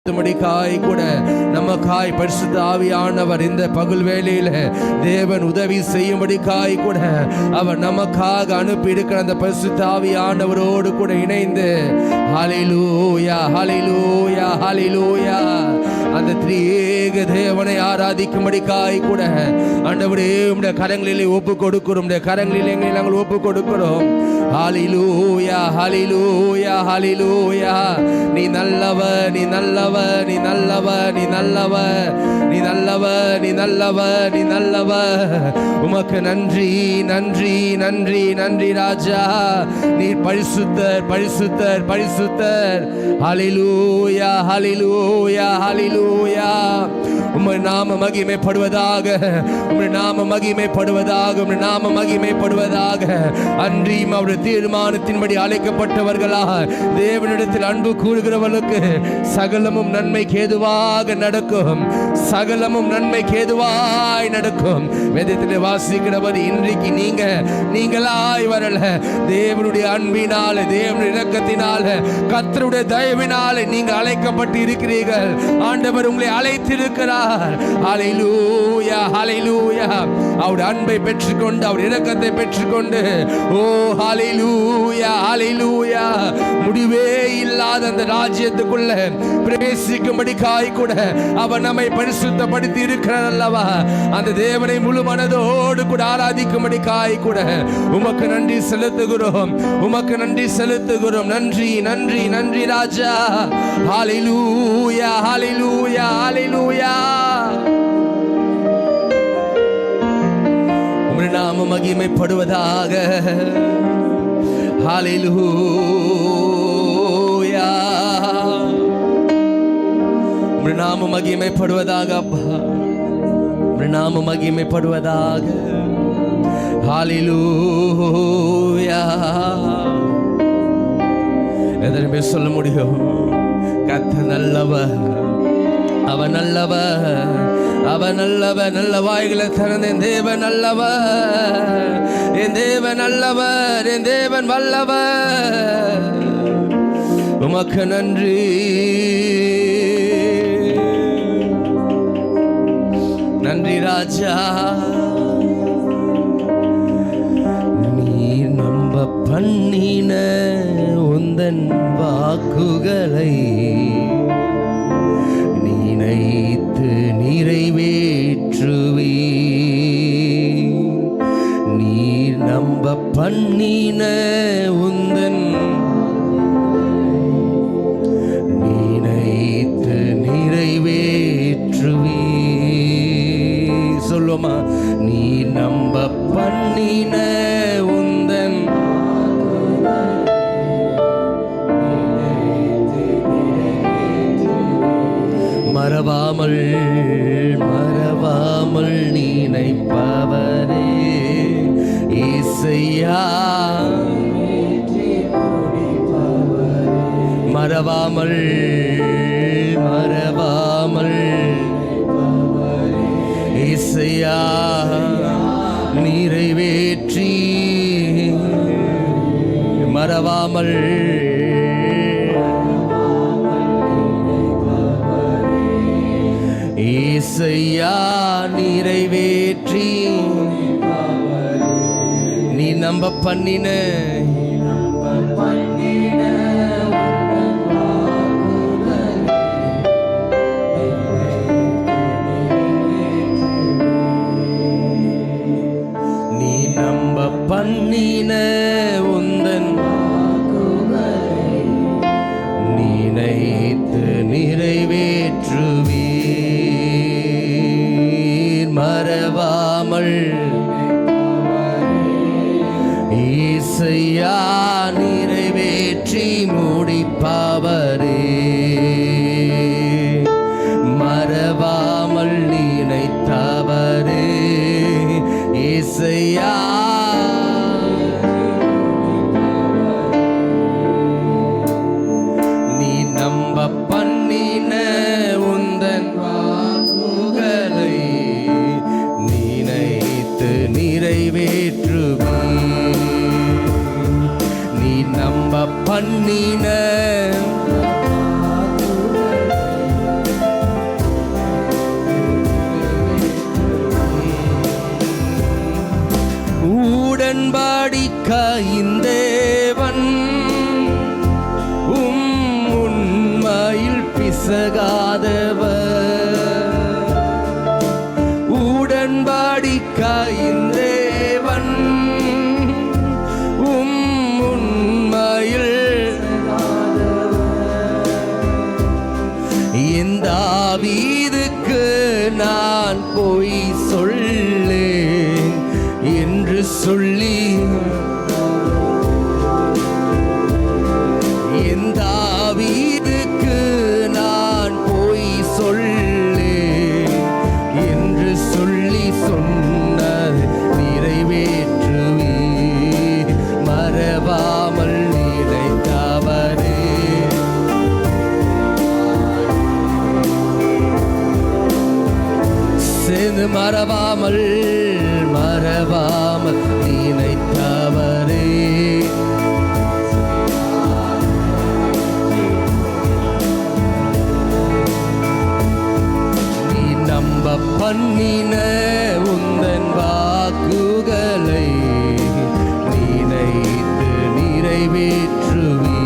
கூட நமக்காய் பரிசுத்த ஆவியானவர் இந்த பகல் வேளையில தேவன் உதவி செய்யும்படிக்காய் கூட அவர் நமக்காக அனுப்பி இருக்கிற அந்த பரிசுத்த ஆவியானவரோடு கூட இணைந்து ஹல்லேலூயா ஹல்லேலூயா ஹல்லேலூயா அந்த திரியேக தேவனை ஆராதிக்கும்படிக்காய் கூட ஆண்டவரே உம்முடைய கரங்களிலே ஒப்பு கொடுக்கிறோம், உம்முடைய கரங்களிலே நாங்கள் ஒப்பு கொடுக்கிறோம். ஹல்லேலூயா ஹல்லேலூயா ஹல்லேலூயா. நீ நல்லவர், நீ நல்லவர், நீ நல்லவர், நீ நல்லவர், நீ நல்லவர், நீ நல்லவர், நீ நல்லவர். உமக்கு நன்றி நன்றி நன்றி நன்றி ராஜா. நீ பரிசுத்தர் பரிசுத்தர் பரிசுத்தர். ஹல்லேலூயா ஹல்லேலூயா ஹல்லேலூயா. உம்முடைய நாம மகிமைப்படுவதாக, உம்முடைய நாம மகிமைப்படுவதாக, உம்முடைய நாம மகிமைப்படுவதாக. அன்றியும் அவருடைய தீர்மானத்தின்படி அழைக்கப்பட்டவர்களா தேவனிடத்தில் அன்பு கூறுகிறவர்களுக்கு சகலமும் நன்மைக்கு ஏதுவாக நடக்கும், சகலமும் நன்மைக்கு ஏதுவாய் நடக்கும். வேதத்தில் வாசிக்கிறவர் இன்றைக்கு நீங்களாய் வரல, தேவனுடைய அன்பினால, தேவனுடைய இரக்கத்தினால, கர்த்தருடைய தயவினால நீங்க அழைக்கப்பட்டு இருக்கிறீர்கள். ஆண்டவர் உங்களை அழைத்திருக்கிறார். ஹல்லேலூயா ஹல்லேலூயா. அவருடைய அன்பை பெற்றுக்கொண்டு, அவருடைய இரக்கத்தை பெற்றுக்கொண்டு, ஓ ஹல்லேலூயா ஹல்லேலூயா, முடிவே இல்லாத அந்த ராஜ்யத்துக்குள்ள பிரவேசிக்கும்படிக்காய் கூட அவர் நம்மை பரிசுத்தப்படுத்தி இருக்கிறார் அல்லவா. அந்த தேவனை முழு மனதோடு கூட ஆராதிக்கும்படிக்காய் கூட உமக்கு நன்றி செலுத்துகிறோம், உமக்கு நன்றி செலுத்துகிறோம். நன்றி நன்றி நன்றி ராஜா. ஹல்லேலூயா ஹல்லேலூயா ஹல்லேலூயா. உம்முடைய நாம மகிமைப்படுவதாக. ஹல்லேலூயா. உம்முடைய நாம மகிமைப்படுவதாக அப்பா, உம்முடைய நாம மகிமைப்படுவதாக. ஹல்லேலூயா. எதனுமே சொல்ல முடியும். கர்த்தர் நல்லவர், அவன் நல்லவர், அவன் நல்லவர். நல்ல வாய்களை திறந்த என் தேவன் நல்லவர், என் தேவன் நல்லவர், என் தேவன் வல்லவர். உமக்கு நன்றி. நன்றி ராஜா. நீர் நம்ப பண்ணின உந்தன் வாக்குகளை நினைத்து நிறைவேற்றுவே. நீர் நம்ப பண்ணின உந்தன் நினைத்து நிறைவேற்றுவே. சொல்லுமா, நீ நம்ப பண்ணின உந்தன் மறவாமல் மறவாமல் நினைப்பவரே இயேசையா. மறவாமல் மறவாமல் இயேசையா நிறைவேற்றி. மறவாமல் இயேசையா நிறைவேற்றி. நீ நம்ப பண்ணின நீ நம்ப பண்ணின உந்தன் நினைத்து நிறைவேற்றுவே. மறவாமல் இயேசையா நிறைவேற்றி. பிசகாதவர், உடன்படிக்கையின் தேவன், உண்மையில் என் தாவீதுக்கு நான் பொய் சொல்லேன் என்று சொல்லி, என் தாவீதுக்கு நான் பொய் சொல்லேன் என்று சொல்லி சொன்னது நிறைவேற்றுவே, மறவாமல் நினைத்தவரே. சேர்ந்து மறவாமல் மறவாமல் நினைத்தவரே. நீ நம்ப பண்ணின உந்தன் வாக்குகளை நினைத்து நிறைவேற்றுவே.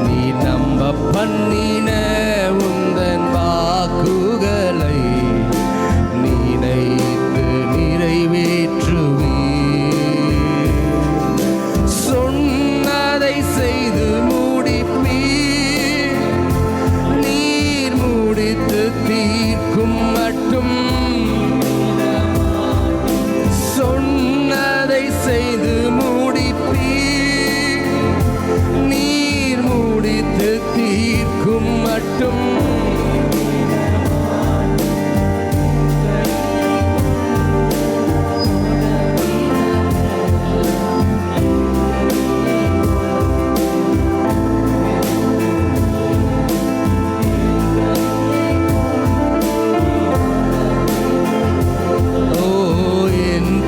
நீ நம்ப பண்ணின உந்தன் வாக்குகளை நினைத்து நிறைவேற்றுவே. சொன்னதை செய்து முடிப்பீர், நீர் முடித்து தீர்க்கும் மட்டும். சொன்னதை செய்து முடிப்பீர், நீர் முடித்து தீர்க்கும் மட்டும்.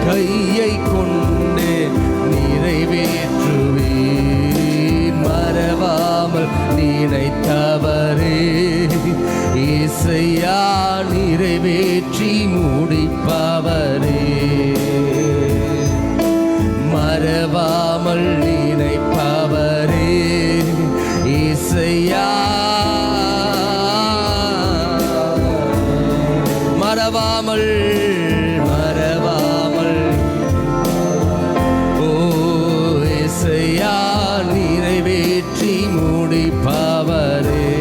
கையை கொண்டே நிறைவேற்றுவேன், மறவாமல் நினைத்தவரே. இசையா நிறைவேற்றி முடிப்பவரே, மறவாமல் நினைப்பவரே. இசையா மறவாமல் நிறைவேற்றி முடிப்பவரே.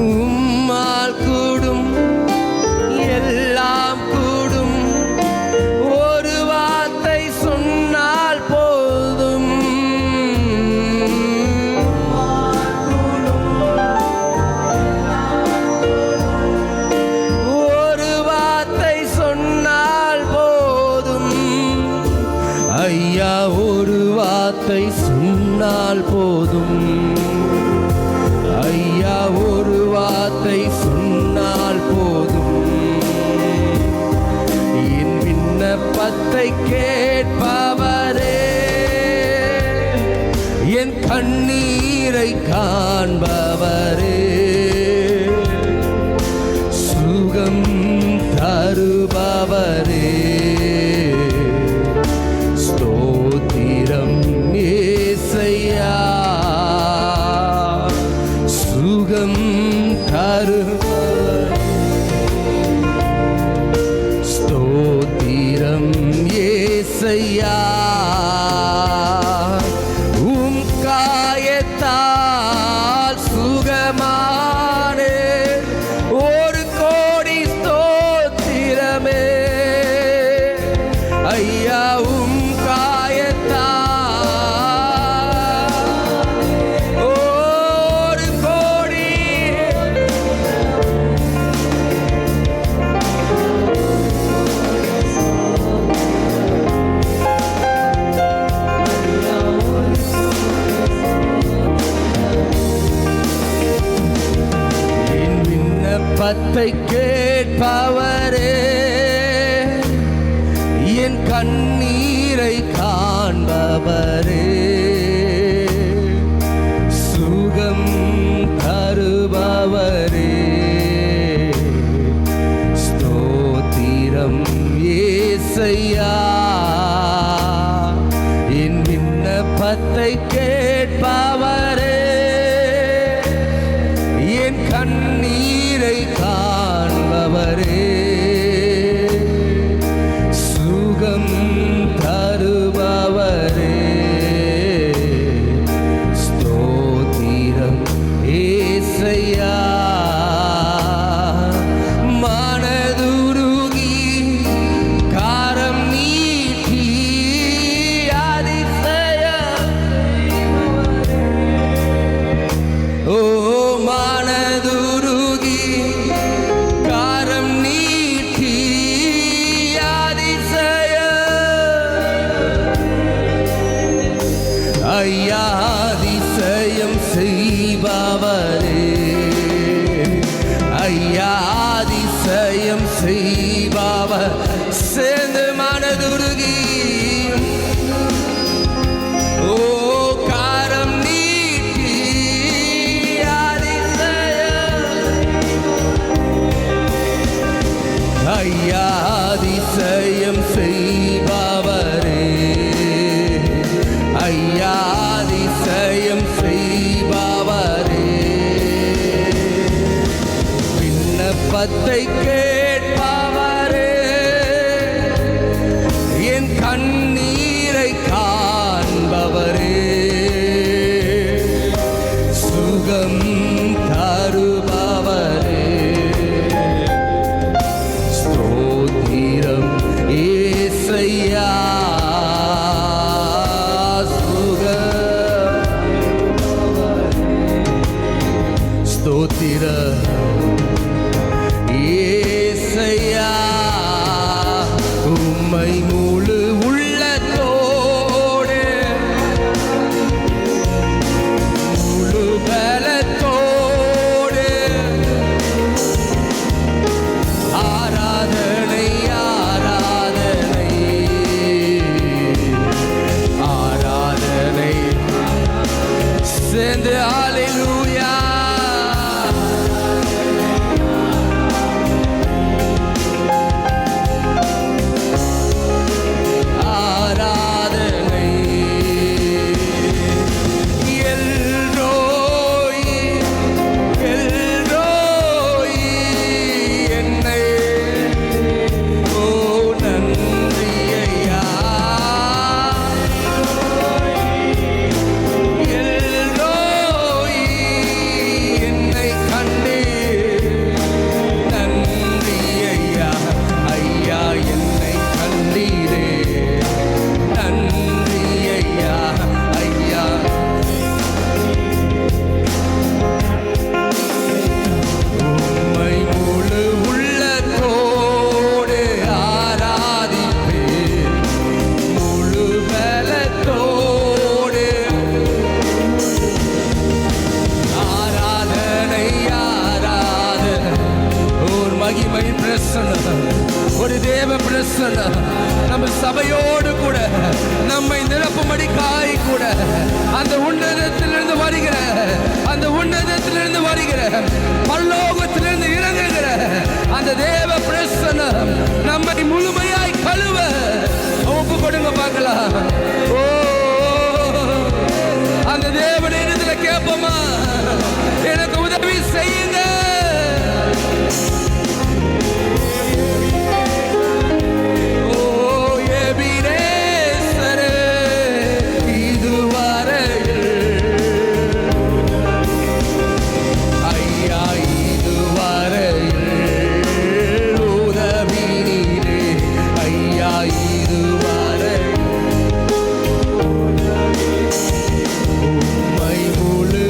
உம்மால் கூடும் எல்லாம் கூடும், ஒரு வார்த்தை சொன்னால் போதும். ஒரு வார்த்தை சொன்னால் போதும் ஐயா, ஒரு வார்த்தை சொன்னால் போதும் ஐயா, ஒரு வார்த்தை சொன்னால் போதும். என் விண்ணப்பத்தை கேட்பவரே, என் கண்ணீரை காண்பவரே, சுகம் தருபவரே. ஸ்தோத்திரம் ஏசையா, சுகம் தருபவரே. ஸ்தோத்திரம் ஏசையா, உம் காயத்தால் சுகமானே. ஒரு கோடி ஸ்தோத்திரமே ஐயா, உம் விண்ணப்பத்தை கேட்பவரே, என் கண்ணீரை காண்பவரே, சுகம் தருபவரே. ஸ்தோத்திரம் ஏசையா, என் விண்ணப்பத்தை கேட்பவரே, கண்ணீரை காண்பவரே, சுகம் தருபவரே, ஸ்தோத்திரம் ஏசையா. மனதுருகி காரம் நீட்டி அதிசயம், ஓ மனதுருகி காரம் நீட்டி அதிசயம், ஐயா அதிசயம் செய்பவரே, ஐயா அதிசயம் செய்பவர். சேர்ந்து மனதுருகி ஓ காரம் நீட்டி அதிசயம், ஐயா அதிசயம் செய்பவரே, ஐயா அதிசயம் செய்பவரே, விண்ணப்பத்தை கேட்பவரே, என் கண்ணீரை காண்பவரே, சுகம் தருபவரே, ஸ்தோத்திரம் ஏசையா. ஸ்தோத்திரம் ஏசையா. உம்மை முழு உள்ளத்தோடு முழு பலத்தோடு ஆராதனை ஆராதனை ஆராதனை, சேர்ந்து ஹல்லேலூயா. மகிமை பிரசன்னம், ஒரு தேவ பிரசன்னம் நம்ம சபையோடு கூட நம்மை நிரப்பும்படிக்காய் கூட அந்த உன்னதத்திலிருந்து வருகிற, அந்த உன்னதத்திலிருந்து வருகிற, பரலோகத்திலிருந்து இறங்குகிற அந்த தேவ பிரசன்னம் நம்மை முழுமையாய் கழுவ ஒப்பு கொடுங்க பார்க்கலாம். ஓ அந்த தேவனிடத்துல கேட்போமா, எனக்கு உதவி செய்யுங்க. முழு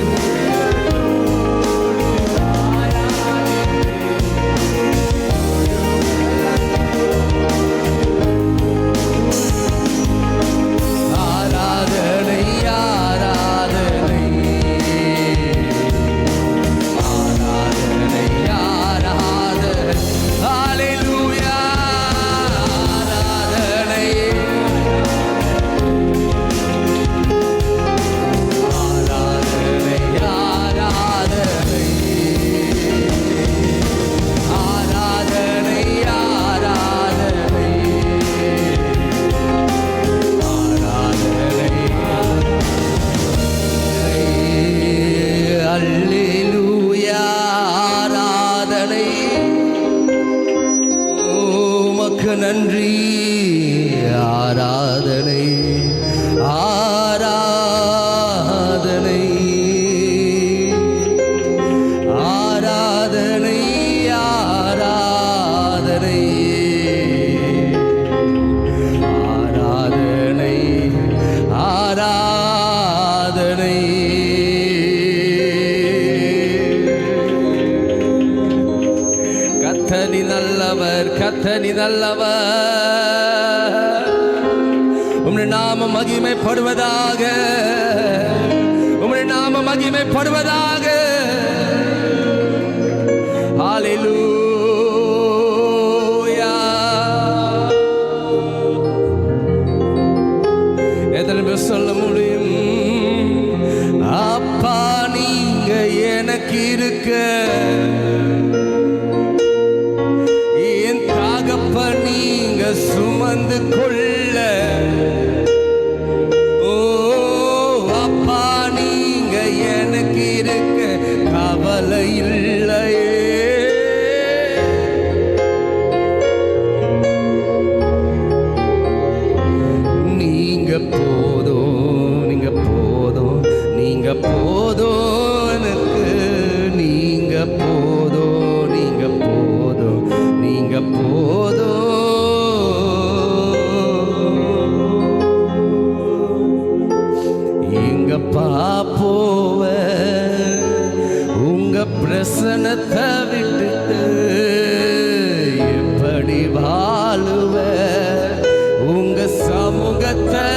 நீ நல்லவர். உம்முடைய நாமம் மகிமைப்படுவதாக, உம்முடைய நாமம் மகிமைப்படுவதாக. ஹல்லேலூயா. எத்தனை பேர் சொல்ல முடியும்? அப்பா நீங்க எனக்கு இருக்க, என் தகப்ப நீங்க சுமந்து கொள்ள. ஓ அப்பா நீங்க எனக்கு இருக்க கவலை இல்லையே. நீங்க போதும், நீங்க போதும், நீங்க போதும் எனக்கு. நீங்க போதும், நீங்க போதும், நீங்க போதும். எங்க பாப்போவ உங்க பிரசனத்தை விட்டுட்டு எப்படி வாழுவ? உங்க சமூகத்தை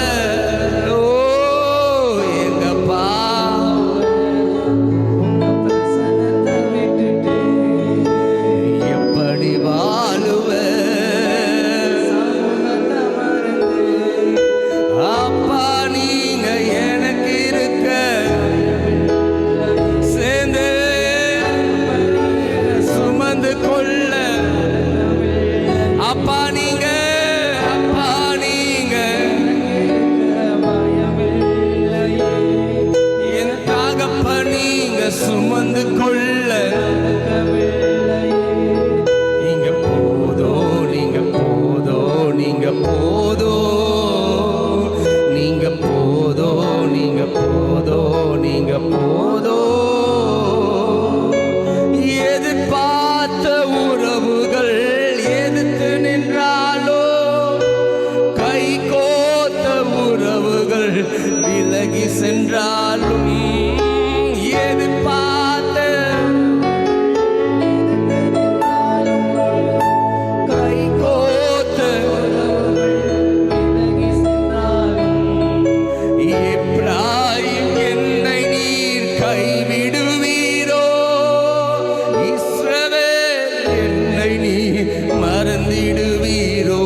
சுமந்து கொள்ள. நீங்க போதோ, நீங்க போதோ, நீங்க போதோ, நீங்க போதோ, நீங்க போதோ, நீங்க போதோ. எதிர்பார்த்த உறவுகள் எதிர்த்து நின்றாலோ, கை கோத்த உறவுகள் விலகி சென்றாலும், எதிர்பார்த்த கை கோத்த எப்ராயிம் என்னை நீர் கைவிடுவீரோ? இஸ்ரவேல் என்னை நீர் மறந்திடுவீரோ?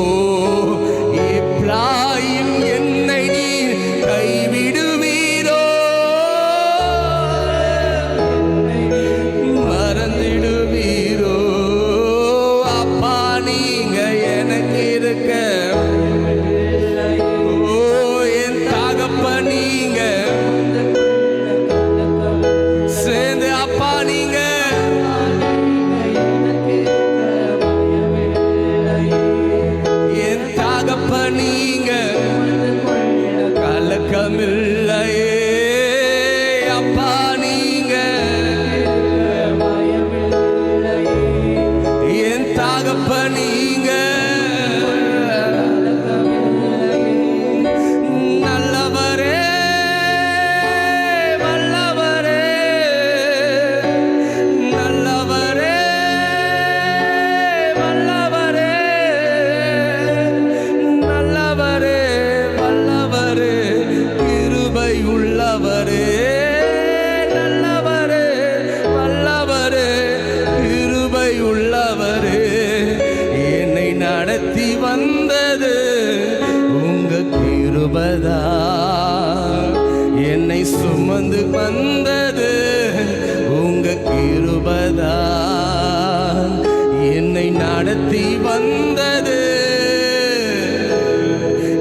எப்ராயிம் என்னை நீர் கைவிடுவீரோ? மறந்திடுவீரோ? அப்பா நீங்க எனக்கு இருக்க, ஓ என் தகப்ப நீங்க சேர்ந்து, அப்பா நீங்க என் தகப்ப நீங்க கலக்கமில்லையே. அப்பா நீங்க என் தகப்ப நீங்க நல்லவரே, வல்லவரே, நல்லவரே, வல்லவரே, நல்லவரே, வல்லவரே, கிருபை உள்ளவரே, நல்லவரே, வல்லவரே, கிருபை உள்ளவரே. என்னை நடத்தி வந்தது உங்க கிருபைதா, என்னை சுமந்து வந்தது உங்க கிருபைதா, என்னை நடத்தி வந்தது.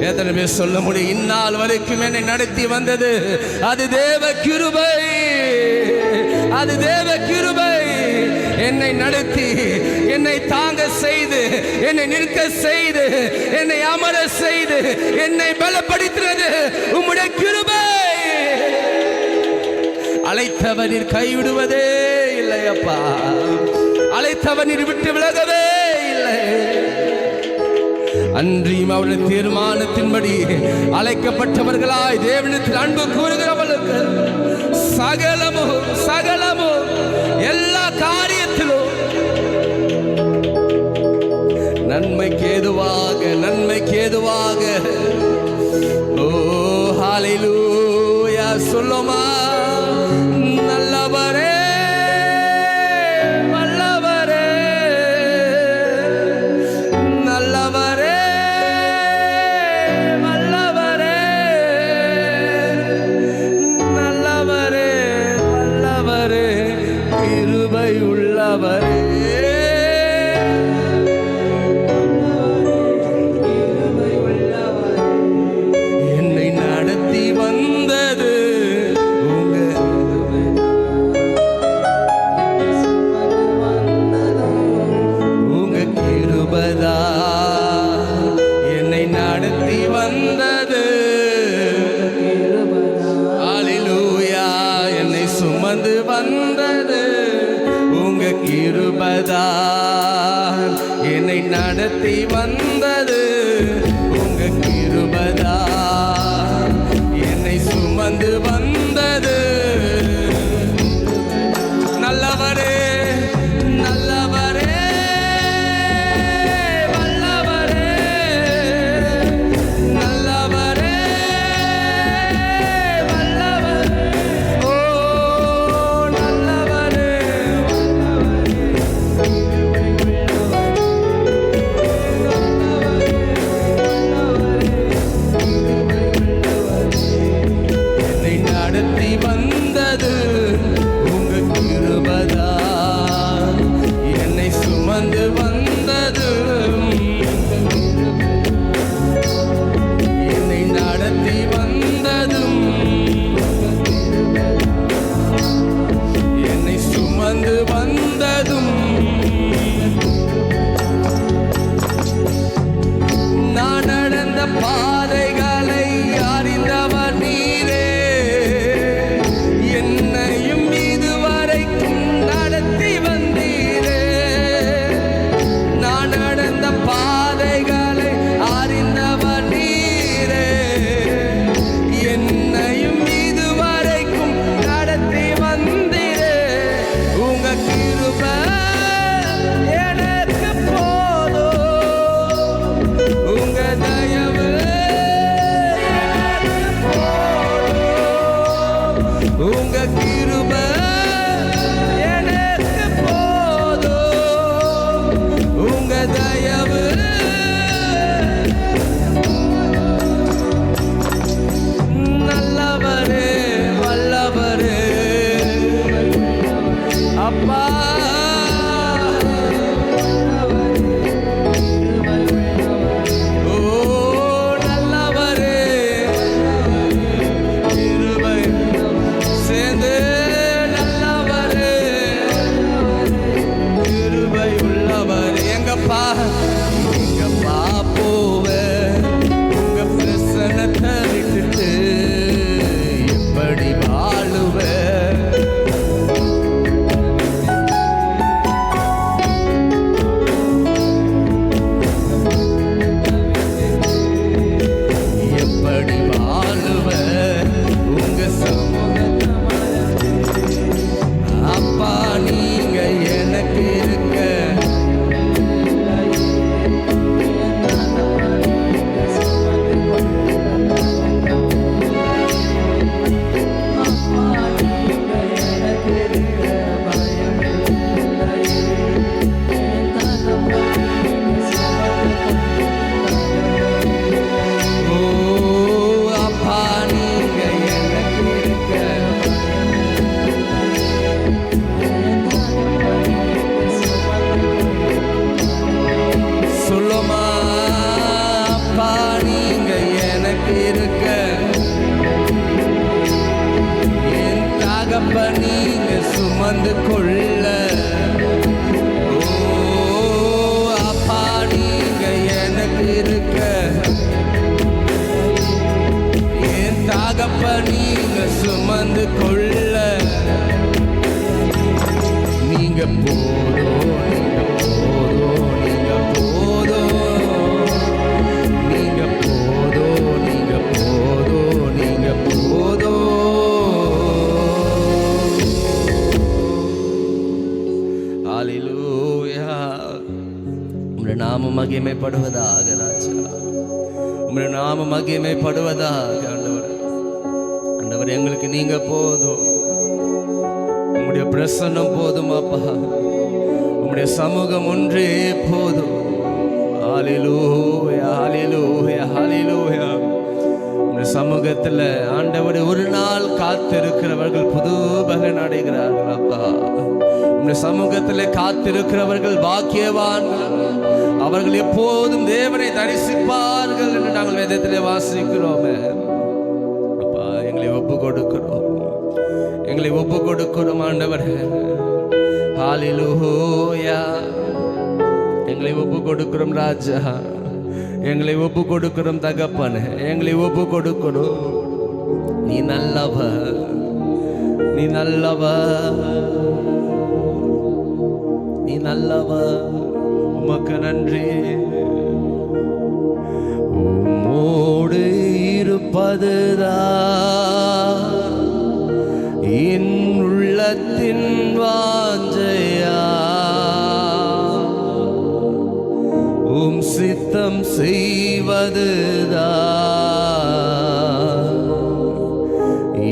எத்தனை பேர் சொல்ல முடியும்? இந்நாள் வரைக்கும் என்னை நடத்தி வந்தது அது தேவ கிருபை, அது தேவ கிருபை. என்னை நடத்தி, என்னை தாங்க செய்து, என்னை நிற்க செய்து, என்னை அமர செய்து, என்னை பலப்படுத்தினது உம்முடைய கிருபை. அழைத்தவனில் கைவிடுவதே இல்லை அப்பா, அழைத்தவனில் விட்டு விலகவே இல்லை. அன்றியும் அவருடைய தீர்மானத்தின்படி அழைக்கப்பட்டவர்களாய் தேவனிடத்தில் அன்பு கூறுகிறவர்களுக்கு சகலமும் சகலமும் எல்லா காரியத்திலும் நன்மை சொல்லுமா, நல்லவரே வல்லவரே, நல்லவரே வல்லவரே, நல்லவரே வல்லவரே, கிருபை உள்ளவரே. என்னை நடத்தி வந்தது அல்லேலூயா, என்னை சுமந்து வந்தது உங்க கிருபைதான். என்னை நடத்தி வந்தது உங்க கிருபைதான். என்னை சுமந்து வந்தது நல்லவரே நல்லவரே உங்க கிருபை எனக்கு போதும், உங்க தயவு நல்லவரே வல்லவரே அப்பா. நீங்க சுமந்து கொள்ள அப்பா நீங்க எனக்கு இருக்க, என் தகப்ப நீங்க சுமந்து கொள்ள, நீங்க போதும் நீங்க போதும் நீங்க போதும் நீங்க போதும் நீங்க போதும் நீங்க போதும். ஹல்லேலூயா. உம்முடைய நாமம் மகிமைப்படுவதாக ராஜா, உம்முடைய நாமம் மகிமைப்படுவதாக ஆண்டவரே. ஆண்டவர் எங்களுக்கு நீங்க போதும், உங்களுடைய பிரசன்னம் போதும் அப்பா, உங்களுடைய சமூகம் ஒன்றே போதும். ஹல்லேலூயா ஹல்லேலூயா ஹல்லேலூயா. உங்களுடைய சமூகத்தில் ஆண்டவர் ஒரு நாள் காத்திருக்கிறவர்கள் புது பலன் அடைகிறார்கள் அப்பா. உங்களுடைய சமூகத்தில் காத்திருக்கிறவர்கள் பாக்கியவான்கள், அவர்கள் எப்போதும் தேவனை தரிசிப்பார்கள் என்று நாங்கள் வேதத்திலே வாசிக்கிறோமே அப்பா. எங்களை ஒப்பு கொடுக்கிறோம், எங்களை ஒப்பு கொடுக்கிறோம் ஆண்டவர். ஹல்லேலூயா. எங்களை ஒப்பு கொடுக்கிறோம் ராஜா, எங்களை ஒப்பு கொடுக்கிறோம் தகப்பனே, எங்களை ஒப்பு கொடுக்கிறோம். நீ நல்லவர், நீ நல்லவர், நீ நல்லவர். உமக்கு நன்றி. உம்மோடு இருப்பதுதான் என் உள்ளத்தின் வாஞ்சையா, உம் சித்தம் செய்வதுதான்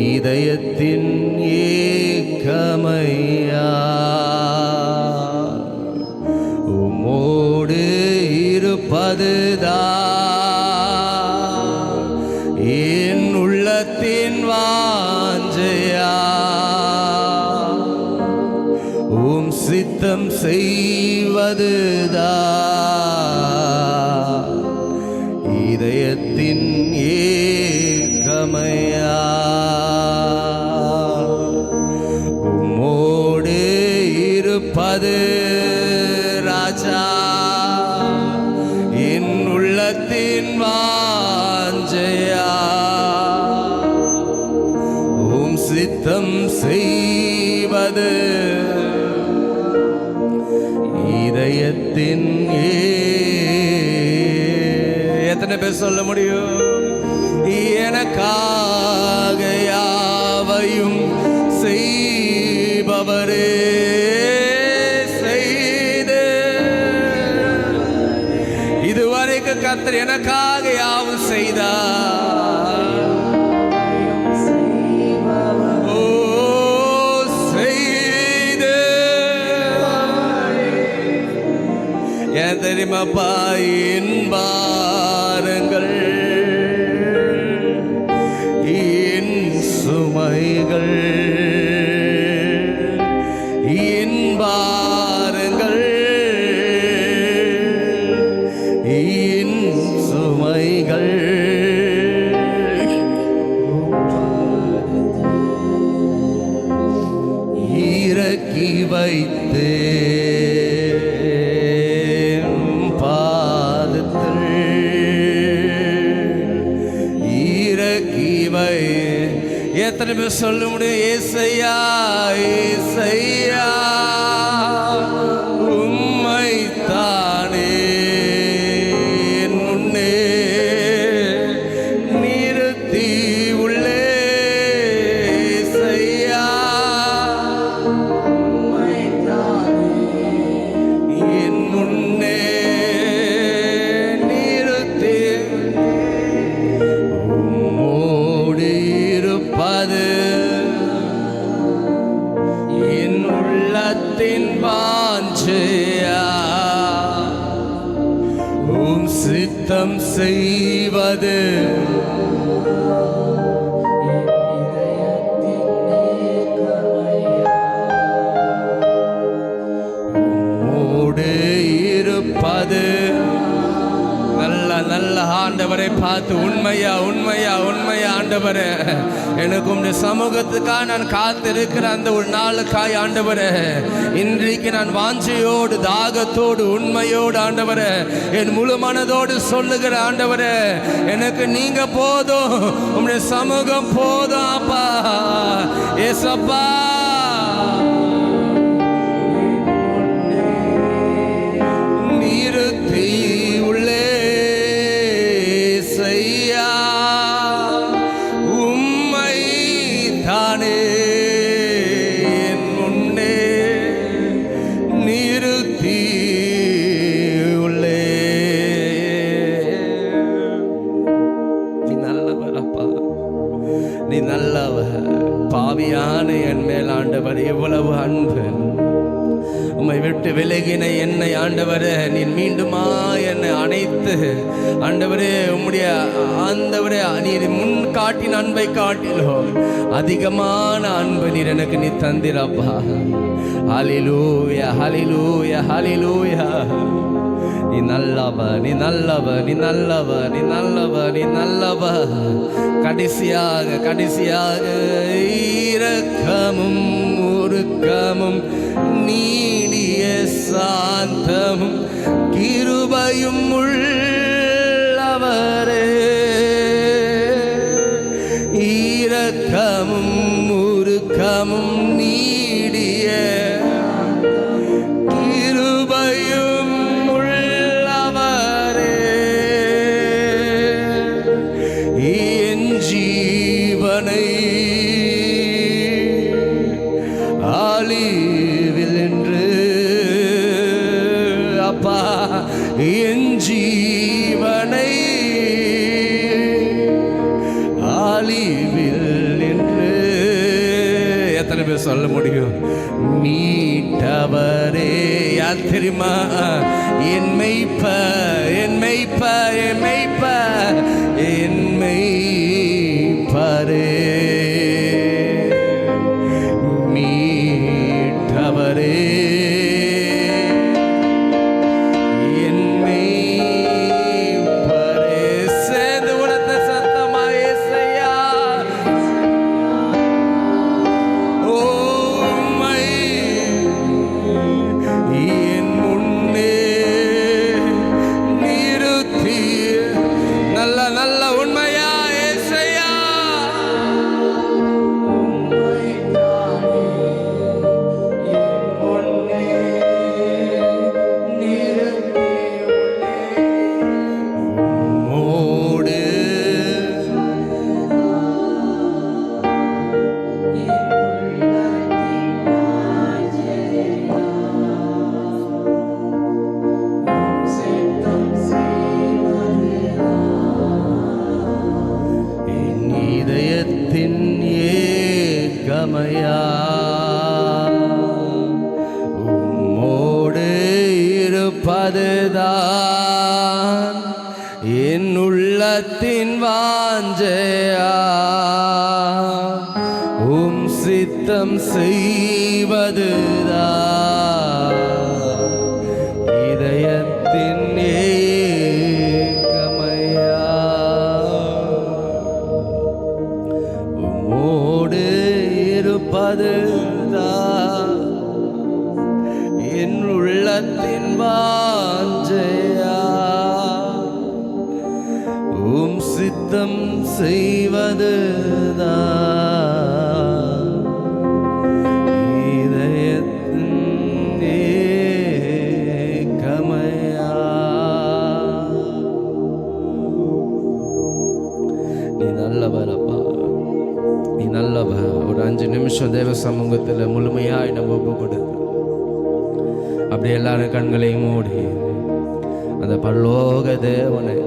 இதயத்தின் ஏக்கமையா. உம்மோடு இருப்பதுதான் என் உள்ளத்தின் வாஞ்சையா, உம் சித்தம் செய்வதுதான் இதயத்தின் ஏக்கமையா. உம்மோடு இருப்பது ராஜா என் உள்ளத்தின் வாஞ்சையா, உம் சித்தம் செய்வது இதயத்தின். எத்தனை பேர் சொல்ல முடியும்? எனக்காக யாவையும் செய்பவரே செய்து, இதுவரைக்கும் கர்த்தர் எனக்காக யாவும் செய்தார். ஏன் தெரியுமாப்பா? என் பாரங்கள் என் சுமைகள், என் பாரங்கள் என் சுமைகள் இறக்கி வைத்தே எத்தனை பேர் சொல்ல முடியும்? ஏசையா ஏசையா உம்மை தானே என் முன்னே நிறுத்தி உள்ளே. ஏசையா உம்மை தானே என் முன்னே நிறுத்தி, உம்மோடு இருப்பது என் உள்ளத்தின் வாஞ்சையா, உம் சித்தம் செய்வது உம்மோடு இருப்பது. நல்ல ஆண்டவரை பார்த்து உண்மையா உண்மையா உண்மையா ஆண்டவரே, எனக்கு உம்முடைய சமூகத்துக்காக நான் காத்திருக்கிற அந்த ஒரு நாளுக்காய் ஆண்டவரே, இன்றைக்கு நான் வாஞ்சையோடு தாகத்தோடு உண்மையோடு ஆண்டவரே என் முழு மனதோடு சொல்லுகிற ஆண்டவரே, எனக்கு நீங்க போதும், உம்முடைய சமூகம் போதும் அப்பா. ஏசப்பா நிறுத்தி உள்ளே செய்யா, உம்மை தானே என் முன்னே நிறுத்தி உள்ளே. நீ நல்லவர் அப்பா, நீ நல்லவர். ஆண்டவர் எவ்வளவு அன்பு. உம்மை விட்டு விலகின என்னை ஆண்டவரே நீர் மீண்டுமா என்னை அணைத்து ஆண்டவரே உம்முடைய ஆண்டவரே நீர் முன் காட்டின அன்பை காட்டிலோ அதிகமான அன்பு நீர் எனக்கு நீ தந்திரப்பா. ஹல்லேலூயா ஹல்லேலூயா ஹல்லேலூயா. நீ நல்லவ நீ நல்லவ நீ நல்லவ நீ நல்லவ நீ நல்லவ. கடைசியாக இரக்கமும் உருக்கமும் நீடிய சாந்தமும் கிருபையும் உள்ளவரே. இரக்கமும் உருக்கமும் நீடிய கிருபையும் உள்ளவரே. என் ஜீவனை ஆலிவில் என்று அப்பா என் ஜீவனை ஆலிவில் என்று எத்தனை பேர் சொல்ல முடியும்? மீட்டவரே யார் தெரியுமா? என் மெய்ப்பர் என் மெய்ப்பர் என் மெய்ப்பர் என் மெய்ப்பரே. மீட்டவரே என் மெய்ப்பரே. சேர்ந்து உரத்த சத்தமா இயேசையா. ஓமை என் முன்னே நிறுத்தி நல்ல நல்ல உண்மையா இயேசையா. மோடு என் இதயத்தின் ஏகமையா உம்மோடு இருப்பதுதான் என் உள்ளத்தின் வாஞ்சையா. உம் சித்தம் செய்வதுதான் இதயத்தின் ஏகமையா. உம்மோடு இருப்பதுதான் என் உள்ளத்தின் வாஞ்சையா. உம் சித்தம் செய்வதுதான் இதயத்தின் ஏகமையா. நீ நல்லவர் அப்பா, நீ நல்லவர். ஒரு 5 நிமிஷம் தேவ சமூகத்தில் முழுமையாய் நம்ம ஒப்பு கொடுத்து அப்படி எல்லாரும் கண்களையும் மூடி அந்த பரலோக தேவனை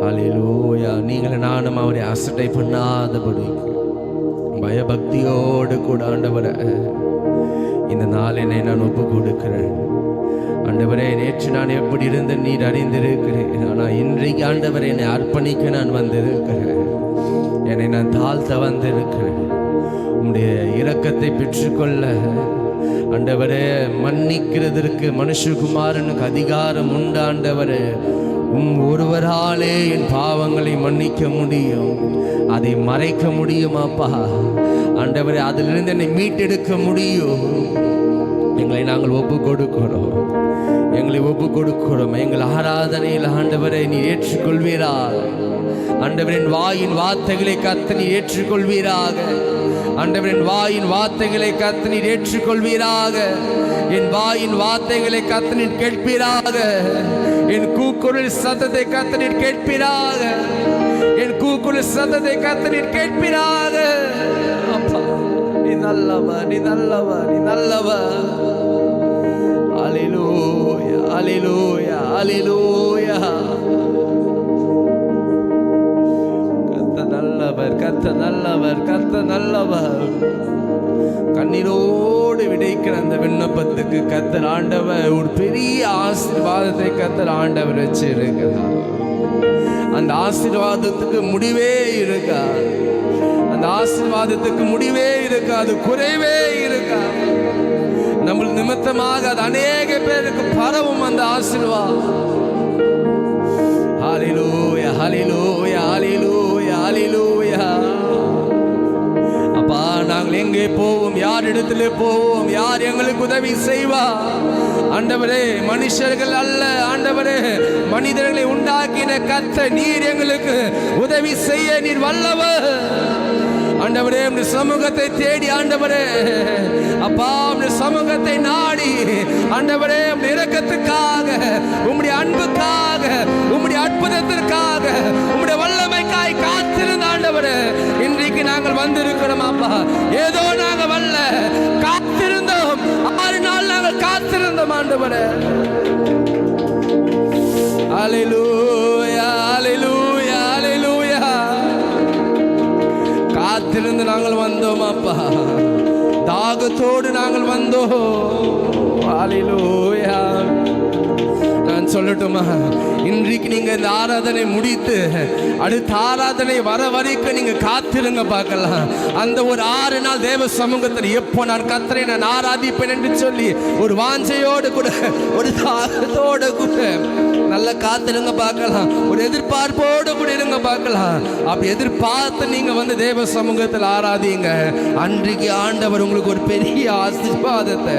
ஹல்லேலூயா நீங்களும் நானும் அவரை அசட்டை பண்ணாதபடி பயபக்தியோடு கூட ஆண்டவரை இந்த நாளினை நான் ஒப்பு கொடுக்கிறேன். ஆண்டவரே நேற்று நான் எப்படி இருந்து நீர் அறிந்திருக்கிறேன். ஆனால் இன்றைக்கு ஆண்டவரை என்னை அர்ப்பணிக்க நான் வந்திருக்கிறேன். என்னை நான் தாழ்த்த வந்திருக்கிறேன். உம்முடைய இரக்கத்தை பெற்றுக்கொள்ள ஆண்டவரே மன்னிக்கிறதற்கு மனுஷகுமாரனுக்கு அதிகாரம் உண்டு. ஆண்டவரே ஒருவராலே என் பாவங்களை மன்னிக்க முடியும், அதை மறைக்க முடியும் அப்பா. ஆண்டவரே அதிலிருந்து என்னை மீட்டெடுக்க முடியும். எங்களை நாங்கள் ஒப்பு கொடுக்கிறோம், எங்களை ஒப்பு கொடுக்கிறோம். எங்கள் ஆராதனையில் ஆண்டவரை நீ ஏற்றுக்கொள்வீராக. ஆண்டவரின் வாயின் வார்த்தைகளை கர்த்தர் நீர் ஏற்றுக்கொள்வீராக. ஆண்டவரின் வாயின் வார்த்தைகளை கர்த்தர் நீர் ஏற்றுக்கொள்வீராக. என் வாயின் வார்த்தைகளை கர்த்தர் நீர் கேட்பீராக. என் கூக்குரல் சத்தத்தை கர்த்தர் நீர் கேட்பீராக. என் கூக்குரல் சத்தத்தை கர்த்தர் நீர் கேட்பீராக. அப்பா நீ நல்லவர், நீ நல்லவர், நீ நல்லவர். அல்லேலூயா, அல்லேலூயா, அல்லேலூயா. கர்த்தர் நல்லவர், கர்த்தர் நல்லவர், கர்த்தர் நல்லவர். உங்களுக்கு கர்த்தர் ஆண்டவர் ஒரு பெரிய ஆசீர்வாதத்தை கர்த்தர் ஆண்டவர் வச்சிருக்கிறார். அந்த ஆசீர்வாதத்துக்கு முடிவே இருக்காது. அந்த ஆசீர்வாதத்துக்கு முடிவே இருக்காது, குறைவே இருக்காது. நம்ம நிமித்தமாக அது அநேக பேருக்கு பரவும் அந்த ஆசீர்வாதம். ஹல்லேலூயா, ஹல்லேலூயா, ஹல்லேலூயா, ஹல்லேலூயா. அப்பா, நாங்கள் எங்கே போவோம்? யார் இடத்துல போவோம்? யார் எங்களுக்கு உதவி செய்வா? ஆண்டவரே, மனுஷர்கள் அல்ல ஆண்டவரே, மனிதர்களை உண்டாக்கின கர்த்தர் நீர் எங்களுக்கு உதவி செய்ய நீர் வல்லவர். ஆண்டவரே, உம்முடைய சமூகத்தை தேடி ஆண்டவரே அப்பா, உம்முடைய சமூகத்தை நாடி ஆண்டவரே, உம்முடைய இரக்கத்துக்காக, உம்முடைய அன்புக்காக, உம்முடைய அற்புதத்திற்காக, உம்முடைய வல்லமைக்காய் காத்திருந்த ஆண்டவரே, இன்றைக்கு நாங்கள் வந்திருக்கிறோம் அப்பா. ஏதோ நாங்கள் வல்ல, காத்திருந்தோம். 6 நாள் நாங்கள் காத்திருந்தோம் ஆண்டவரே. ஹல்லேலூயா, ஹல்லேலூயா, ஹல்லேலூயா. காத்திருந்து நாங்கள் வந்தோம் அப்பா. தாகத்தோடு நாங்கள் வந்தோம். ஹல்லேலூயா. நான் சொல்லட்டுமா, இன்றைக்கு நீங்க இந்த ஆராதனை முடித்து அடுத்த ஆராதனை வர வரைக்கும் நீங்க காத்திருங்க பார்க்கலாம். அந்த ஒரு 6 நாள் தேவ சமூகத்தில் எப்போ நான் கர்த்தரை நான் ஆராதிப்பேன் என்று சொல்லி ஒரு வாஞ்சையோடு கூட, ஒரு தாகத்தோடு கூட நல்ல காத்திருங்க பார்க்கலாம். ஒரு எதிர்பார்ப்போடு கூட இருங்க பார்க்கலாம். அப்படி எதிர்பார்த்து நீங்க வந்து தேவ சமூகத்தில் ஆராதிங்க. அன்றைக்கு ஆண்டவர் உங்களுக்கு ஒரு பெரிய ஆசீர்வாதத்தை,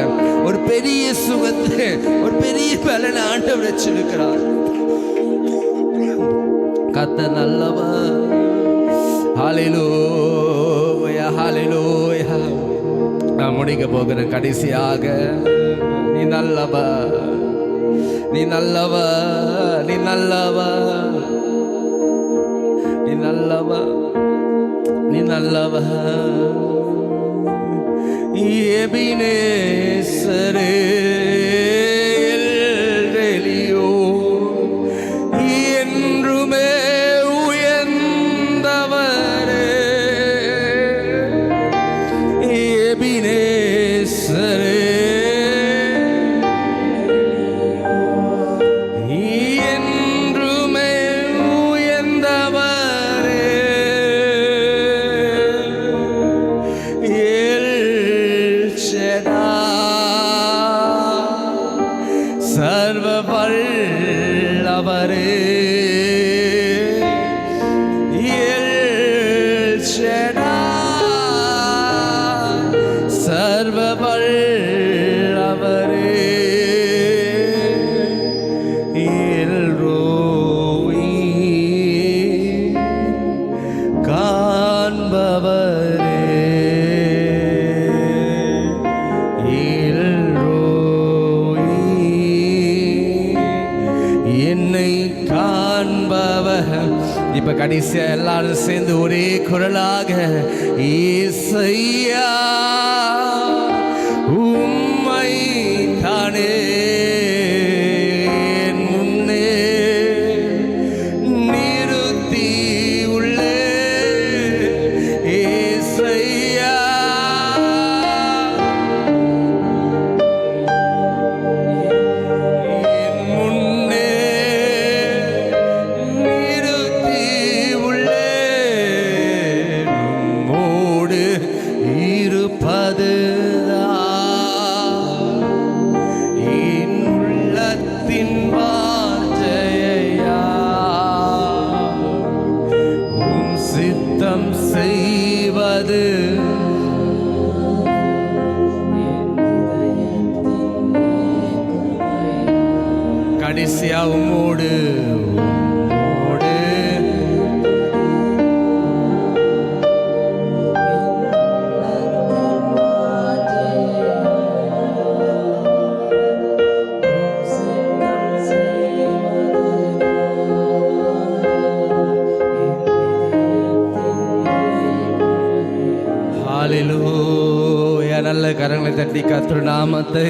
ஒரு பெரிய சுகத்தை, ஒரு பெரிய பலனை ஆண்டவர் வச்சிருக்கிறார். கர்த்தர் நல்லவர். ஹல்லேலூயா, ஹல்லேலூயா. நான் முடிக்க போகிறேன் கடைசியாக. நீ நல்லவர், நீ நல்லவர், நீ நல்லவர், நீ நல்லவர், நீ நல்லவர். எபினேசரே, சர்வ வல்லவரே, எல் ஷடாய், சர்வ வல்லவரே, எல் ரோயி, காண்பவரே, இப்ப கடைசியா எல்லாரும் சேர்ந்து ஒரே குரலாக இயேசையா உம்மை தானே முன்னே நிறுத்தி உள்ளே. இயேசையா செய்வது கடைசியா உம்மோடு ஹல்லேலூயா. நல்ல கரங்களை தட்டி கர்த்தர் நாமத்தை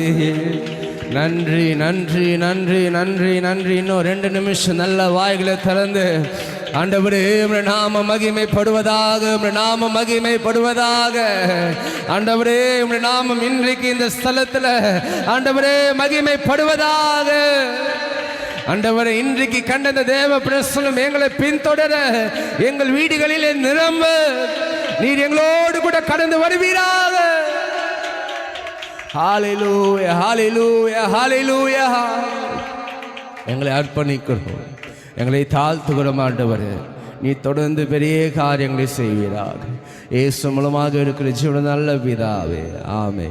நன்றி நன்றி நன்றி நன்றி நன்றி. இன்னும் 2 நிமிஷம் நல்ல வாய்களை திறந்து ஆண்டவரே உம்முடைய நாமம் மகிமைப்படுவதாக, உம்முடைய நாமம் மகிமைப்படுவதாக. ஆண்டவரே உம்முடைய நாமம் இன்றைக்கு இந்த ஸ்தலத்தில் ஆண்டவரே மகிமைப்படுவதாக. ஆண்டவரே இன்றைக்கு கண்ட இந்த தேவ பிரசன்னம் எங்களை பின்தொடர, எங்கள் வீடுகளிலே நிரம்ப நீர் எங்களோடு கூட கடந்து வருவீராக. ஹல்லேலூயா, ஹல்லேலூயா, ஹல்லேலூயா. எங்களை அர்ப்பணிக்கிறோம், எங்களை தாழ்த்துகிறோம். ஆண்டவரே நீ தொடர்ந்து பெரிய காரியங்களை செய்வீராக. இயேசு மூலமாக இருக்கிற ஜீவன நல்ல பிதாவே, ஆமென்.